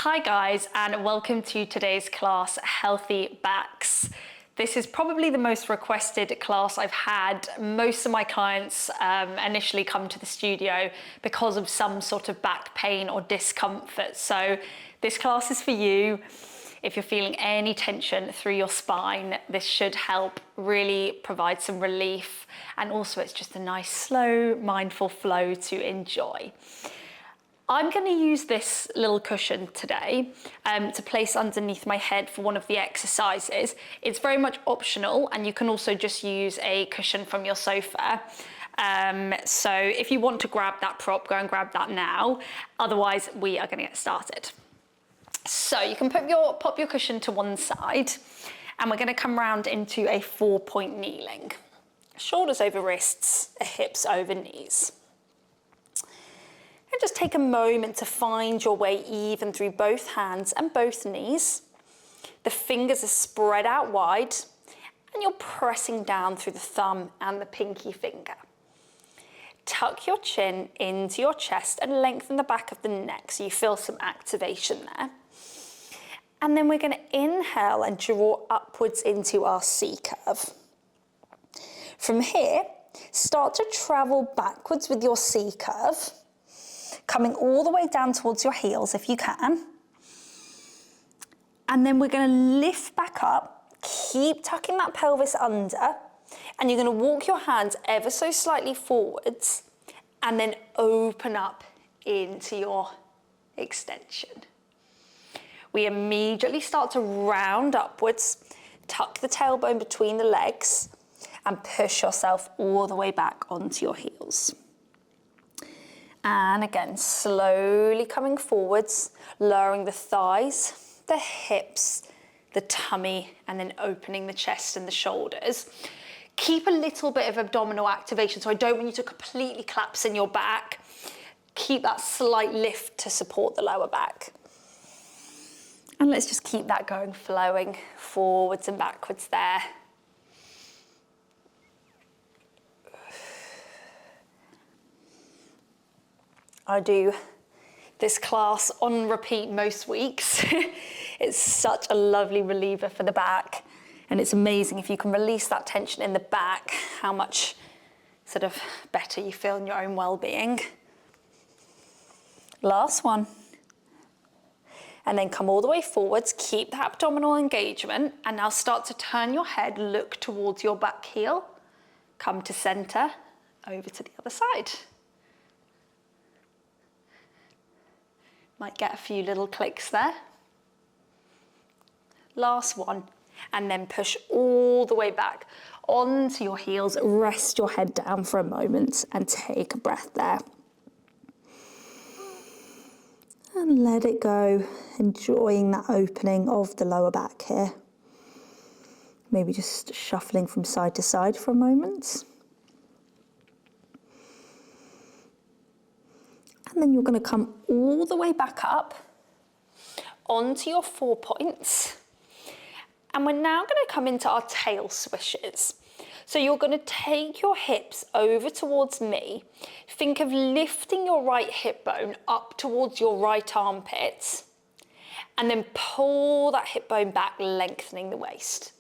Hi guys, and welcome to today's class, Healthy Backs. This is probably the most requested class I've had. Most of my clients initially come to the studio because of some sort of back pain or discomfort. So this class is for you. If you're feeling any tension through your spine, this should help really provide some relief. And also it's just a nice, slow, mindful flow to enjoy. I'm going to use this little cushion today to place underneath my head for one of the exercises. It's very much optional, and you can also just use a cushion from your sofa. So if you want to grab that prop, go and grab that now. Otherwise, we are going to get started. So you can pop your cushion to one side, and we're going to come round into a 4-point kneeling. Shoulders over wrists, hips over knees. And just take a moment to find your way even through both hands and both knees. The fingers are spread out wide, and you're pressing down through the thumb and the pinky finger. Tuck your chin into your chest and lengthen the back of the neck so you feel some activation there. And then we're going to inhale and draw upwards into our C curve. From here, start to travel backwards with your C curve, coming all the way down towards your heels if you can. And then we're going to lift back up, keep tucking that pelvis under, and you're going to walk your hands ever so slightly forwards, and then open up into your extension. We immediately start to round upwards, tuck the tailbone between the legs, and push yourself all the way back onto your heels. And again, slowly coming forwards, lowering the thighs, the hips, the tummy, and then opening the chest and the shoulders. Keep a little bit of abdominal activation, so I don't want you to completely collapse in your back. Keep that slight lift to support the lower back. And let's just keep that going, flowing forwards and backwards there. I do this class on repeat most weeks. It's such a lovely reliever for the back, and it's amazing if you can release that tension in the back, how much sort of better you feel in your own well-being. Last one. And then come all the way forwards, keep that abdominal engagement, and now start to turn your head, look towards your back heel, come to center, over to the other side. Might get a few little clicks there. Last one, and then push all the way back onto your heels. Rest your head down for a moment and take a breath there. And let it go, enjoying that opening of the lower back here. Maybe just shuffling from side to side for a moment. And then you're going to come all the way back up onto your 4 points. And we're now going to come into our tail swishes. So you're going to take your hips over towards me. Think of lifting your right hip bone up towards your right armpit. And then pull that hip bone back, lengthening the waist.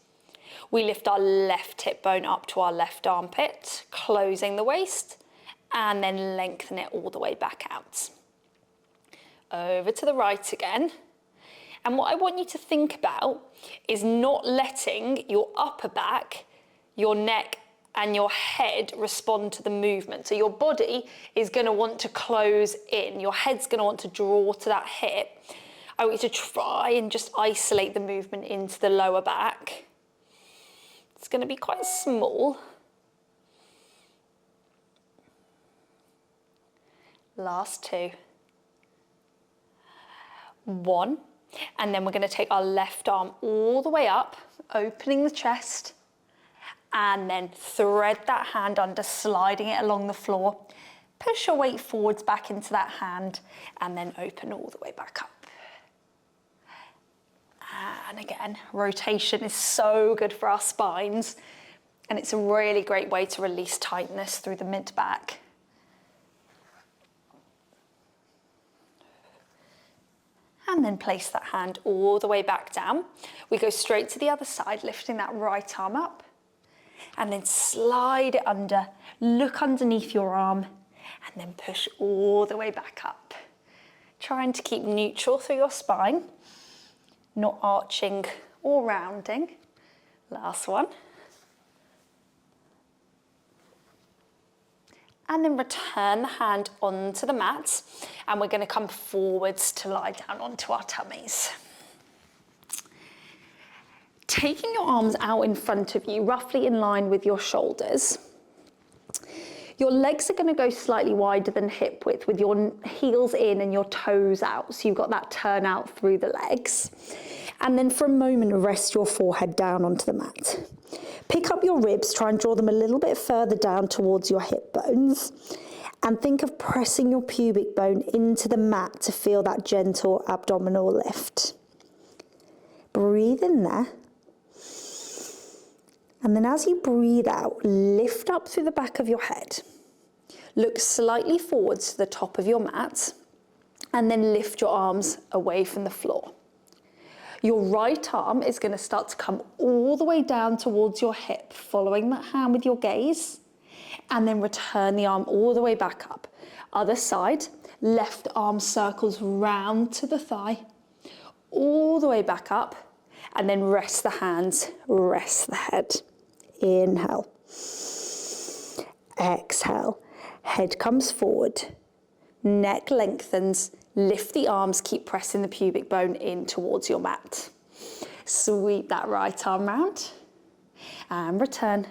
We lift our left hip bone up to our left armpit, closing the waist. And then lengthen it all the way back out. Over to the right again. And what I want you to think about is not letting your upper back, your neck, and your head respond to the movement. So your body is going to want to close in. Your head's going to want to draw to that hip. I want you to try and just isolate the movement into the lower back. It's going to be quite small. Last two. 1. And then we're going to take our left arm all the way up, opening the chest, and then thread that hand under, sliding it along the floor. Push your weight forwards back into that hand, and then open all the way back up. And again, rotation is so good for our spines, and it's a really great way to release tightness through the mid-back. And then place that hand all the way back down. We go straight to the other side, lifting that right arm up. And then slide it under, look underneath your arm, and then push all the way back up. Trying to keep neutral through your spine, not arching or rounding. Last one. And then return the hand onto the mat, and we're going to come forwards to lie down onto our tummies. Taking your arms out in front of you, roughly in line with your shoulders. Your legs are going to go slightly wider than hip width, with your heels in and your toes out, so you've got that turn out through the legs. And then for a moment, rest your forehead down onto the mat. Pick up your ribs, try and draw them a little bit further down towards your hip bones. And think of pressing your pubic bone into the mat to feel that gentle abdominal lift. Breathe in there. And then as you breathe out, lift up through the back of your head. Look slightly forwards to the top of your mat, and then lift your arms away from the floor. Your right arm is going to start to come all the way down towards your hip, following that hand with your gaze, and then return the arm all the way back up. Other side, left arm circles round to the thigh, all the way back up, and then rest the hands, rest the head. Inhale. Exhale. Head comes forward. Neck lengthens. Lift the arms, keep pressing the pubic bone in towards your mat. Sweep that right arm round and return.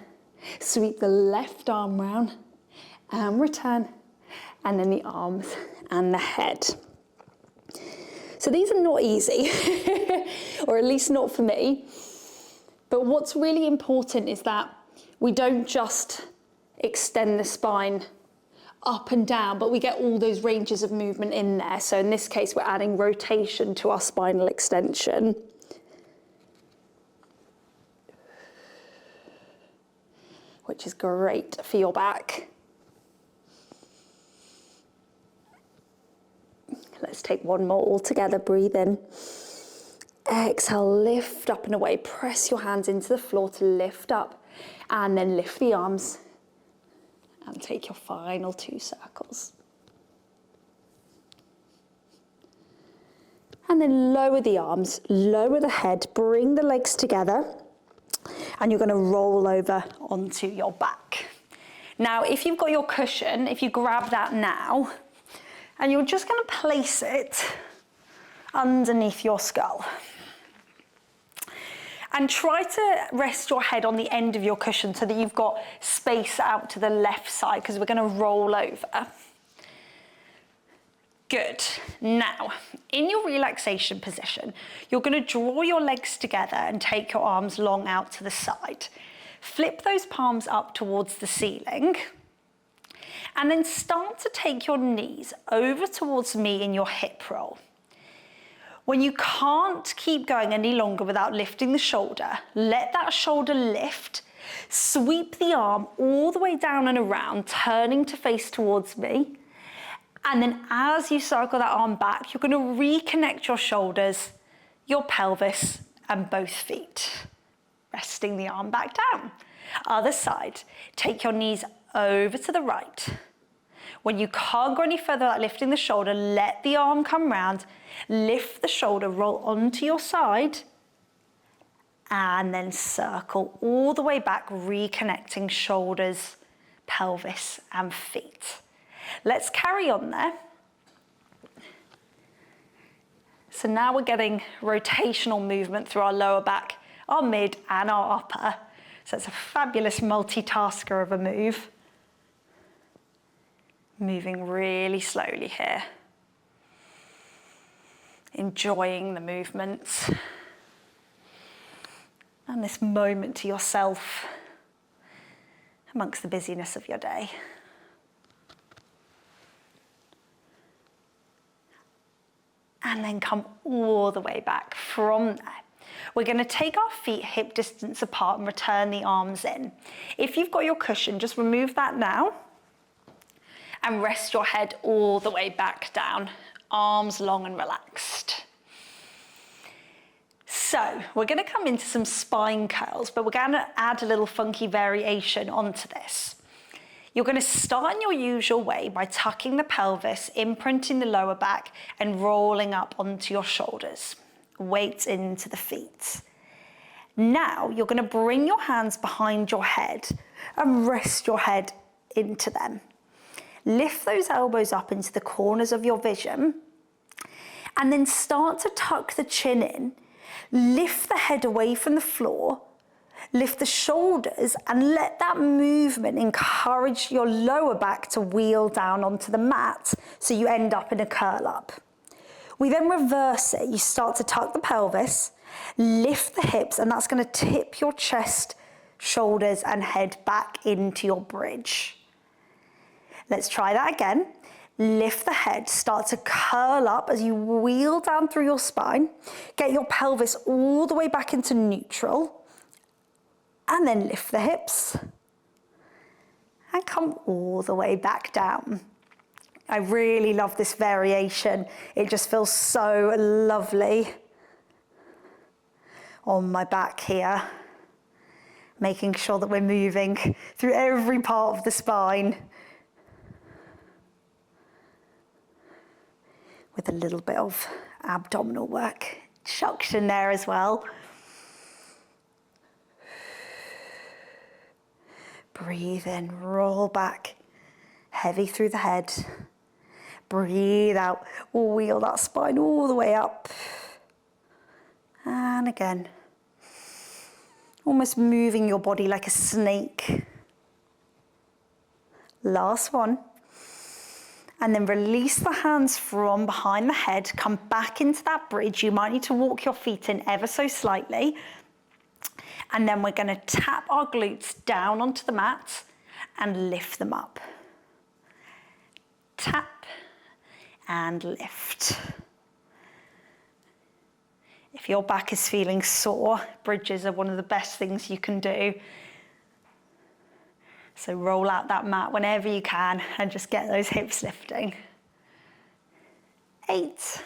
Sweep the left arm round and return. And then the arms and the head. So these are not easy, or at least not for me. But what's really important is that we don't just extend the spine up and down, but we get all those ranges of movement in there. So in this case, we're adding rotation to our spinal extension. Which is great for your back. Let's take one more all together. Breathe in. Exhale, lift up and away. Press your hands into the floor to lift up, and then lift the arms and take your final 2 circles. And then lower the arms, lower the head, bring the legs together, and you're going to roll over onto your back. Now, if you've got your cushion, if you grab that now, and you're just going to place it underneath your skull. And try to rest your head on the end of your cushion so that you've got space out to the left side, because we're going to roll over. Good. Now, in your relaxation position, you're going to draw your legs together and take your arms long out to the side. Flip those palms up towards the ceiling. And then start to take your knees over towards me in your hip roll. When you can't keep going any longer without lifting the shoulder, let that shoulder lift. Sweep the arm all the way down and around, turning to face towards me. And then as you circle that arm back, you're going to reconnect your shoulders, your pelvis, and both feet. Resting the arm back down. Other side, take your knees over to the right. When you can't go any further without lifting the shoulder, let the arm come round, lift the shoulder, roll onto your side, and then circle all the way back, reconnecting shoulders, pelvis, and feet. Let's carry on there. So now we're getting rotational movement through our lower back, our mid, and our upper. So it's a fabulous multitasker of a move. Moving really slowly here. Enjoying the movements. And this moment to yourself amongst the busyness of your day. And then come all the way back from there. We're going to take our feet hip distance apart and return the arms in. If you've got your cushion, just remove that now. And rest your head all the way back down, arms long and relaxed. So we're going to come into some spine curls, but we're going to add a little funky variation onto this. You're going to start in your usual way by tucking the pelvis, imprinting the lower back and rolling up onto your shoulders. Weight into the feet. Now you're going to bring your hands behind your head and rest your head into them. Lift those elbows up into the corners of your vision and then start to tuck the chin in. Lift the head away from the floor, lift the shoulders and let that movement encourage your lower back to wheel down onto the mat so you end up in a curl up. We then reverse it. You start to tuck the pelvis, lift the hips, and that's going to tip your chest, shoulders and head back into your bridge. Let's try that again. Lift the head, start to curl up as you wheel down through your spine. Get your pelvis all the way back into neutral. And then lift the hips. And come all the way back down. I really love this variation. It just feels so lovely on my back here. Making sure that we're moving through every part of the spine. With a little bit of abdominal work chucked in there as well. Breathe in, roll back, heavy through the head. Breathe out, wheel that spine all the way up. And again, almost moving your body like a snake. Last one. And then release the hands from behind the head, come back into that bridge. You might need to walk your feet in ever so slightly. And then we're going to tap our glutes down onto the mat and lift them up. Tap and lift. If your back is feeling sore, bridges are one of the best things you can do. So roll out that mat whenever you can and just get those hips lifting. 8,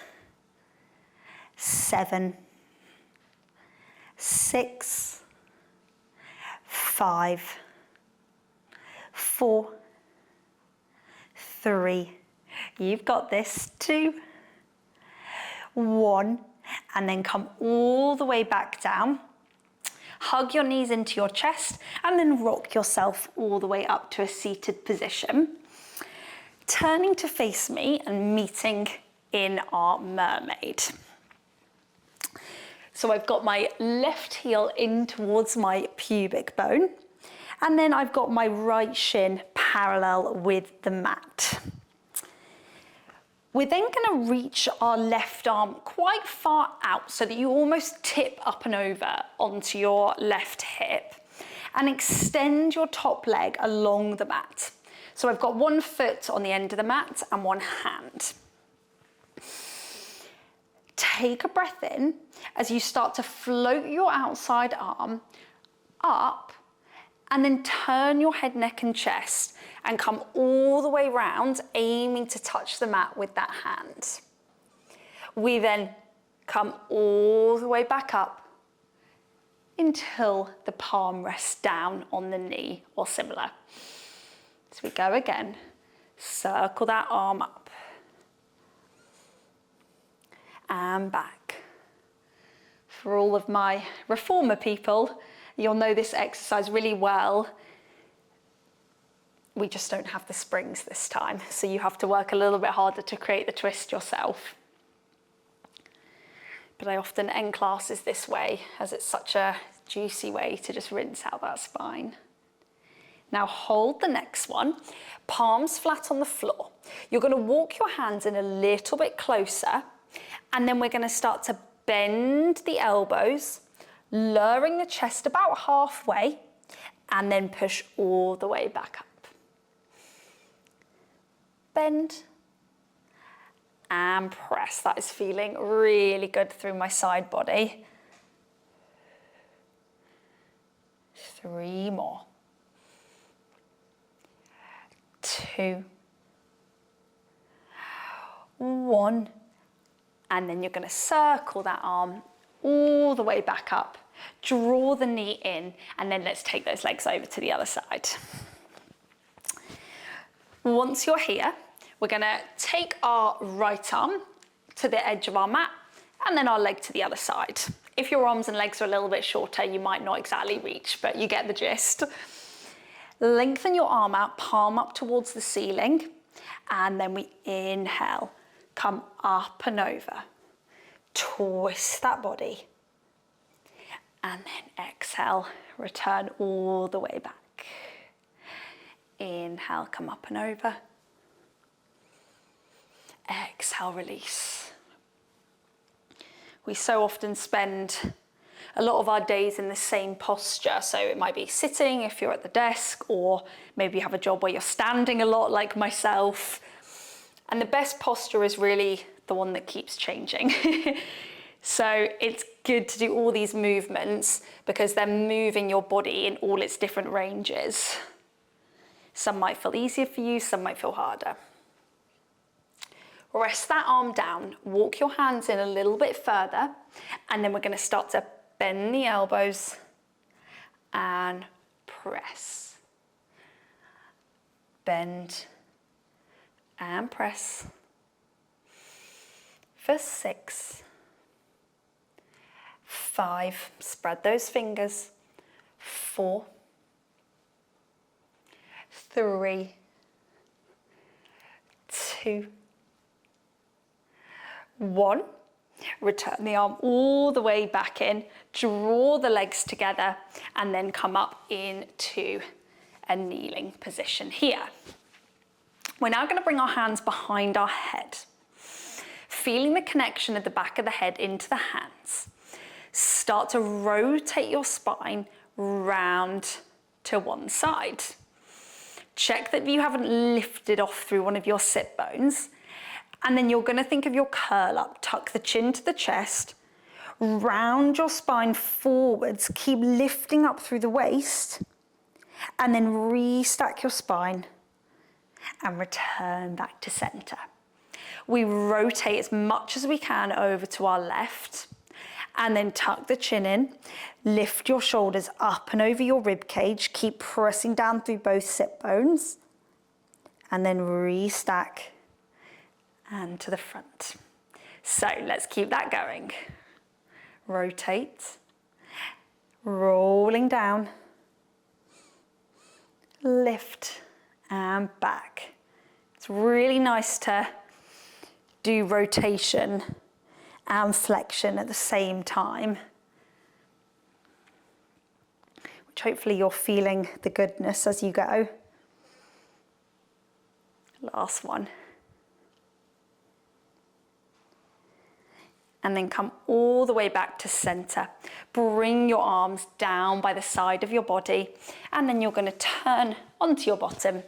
7, 6, 5, 4, 3, you've got this, 2, 1, and then come all the way back down. Hug your knees into your chest and then rock yourself all the way up to a seated position. Turning to face me and meeting in our mermaid. So I've got my left heel in towards my pubic bone, and then I've got my right shin parallel with the mat. We're then going to reach our left arm quite far out so that you almost tip up and over onto your left hip and extend your top leg along the mat. So I've got one foot on the end of the mat and one hand. Take a breath in as you start to float your outside arm up and then turn your head, neck and chest and come all the way round, aiming to touch the mat with that hand. We then come all the way back up until the palm rests down on the knee or similar. So we go again, circle that arm up and back. For all of my reformer people, you'll know this exercise really well. We just don't have the springs this time, so you have to work a little bit harder to create the twist yourself. But I often end classes this way, as it's such a juicy way to just rinse out that spine. Now hold the next one, palms flat on the floor. You're going to walk your hands in a little bit closer, and then we're going to start to bend the elbows, lowering the chest about halfway, and then push all the way back up. Bend and press. That is feeling really good through my side body. 3 more. 2, 1, and then you're going to circle that arm all the way back up. Draw the knee in, and then let's take those legs over to the other side. Once you're here, we're gonna take our right arm to the edge of our mat, and then our leg to the other side. If your arms and legs are a little bit shorter, you might not exactly reach, but you get the gist. Lengthen your arm out, palm up towards the ceiling, and then we inhale, come up and over. Twist that body. And then exhale, return all the way back. Inhale, come up and over. Exhale, release. We so often spend a lot of our days in the same posture. So it might be sitting if you're at the desk, or maybe you have a job where you're standing a lot like myself. And the best posture is really the one that keeps changing. So it's good to do all these movements because they're moving your body in all its different ranges. Some might feel easier for you, some might feel harder. Rest that arm down, walk your hands in a little bit further, and then we're going to start to bend the elbows and press. Bend and press. For 6, 5, spread those fingers. 4, 3, 2, 1. Return the arm all the way back in, draw the legs together, and then come up into a kneeling position here. We're now going to bring our hands behind our head, feeling the connection of the back of the head into the hands. Start to rotate your spine round to one side. Check that you haven't lifted off through one of your sit bones. And then you're going to think of your curl up. Tuck the chin to the chest, round your spine forwards, keep lifting up through the waist, and then restack your spine and return back to center. We rotate as much as we can over to our left, and then tuck the chin in, lift your shoulders up and over your rib cage, keep pressing down through both sit bones, and then restack and to the front. So let's keep that going. Rotate, rolling down, lift and back. It's really nice to do rotation and flexion at the same time, which hopefully you're feeling the goodness as you go. Last one. And then come all the way back to center. Bring your arms down by the side of your body, and then you're going to turn onto your bottom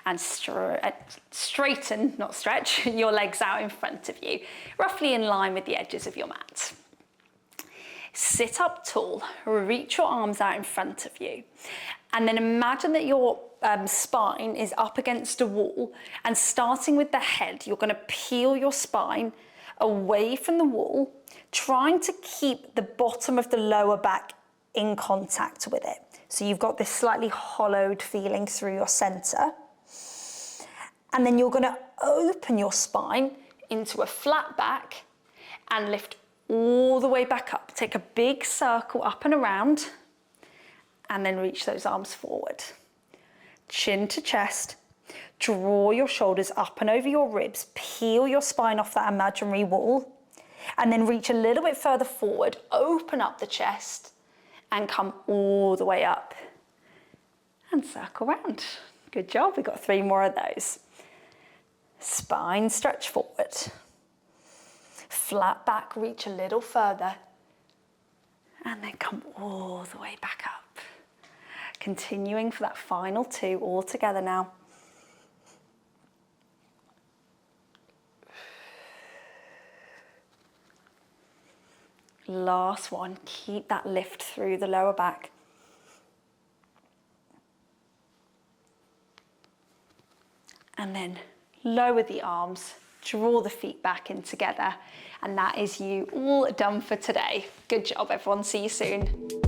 and straighten, not stretch, your legs out in front of you, roughly in line with the edges of your mat. Sit up tall, reach your arms out in front of you, and then imagine that your spine is up against a wall, and starting with the head, you're going to peel your spine away from the wall, trying to keep the bottom of the lower back in contact with it. So you've got this slightly hollowed feeling through your center. And then you're going to open your spine into a flat back and lift all the way back up. Take a big circle up and around, and then reach those arms forward. Chin to chest. Draw your shoulders up and over your ribs, peel your spine off that imaginary wall, and then reach a little bit further forward, open up the chest, and come all the way up. And circle round. Good job, we've got 3 more of those. Spine stretch forward. Flat back, reach a little further, and then come all the way back up. Continuing for that final 2 all together now. Last one, keep that lift through the lower back. And then lower the arms, Draw the feet back in together. And that is you all done for today. Good job, everyone. See you soon.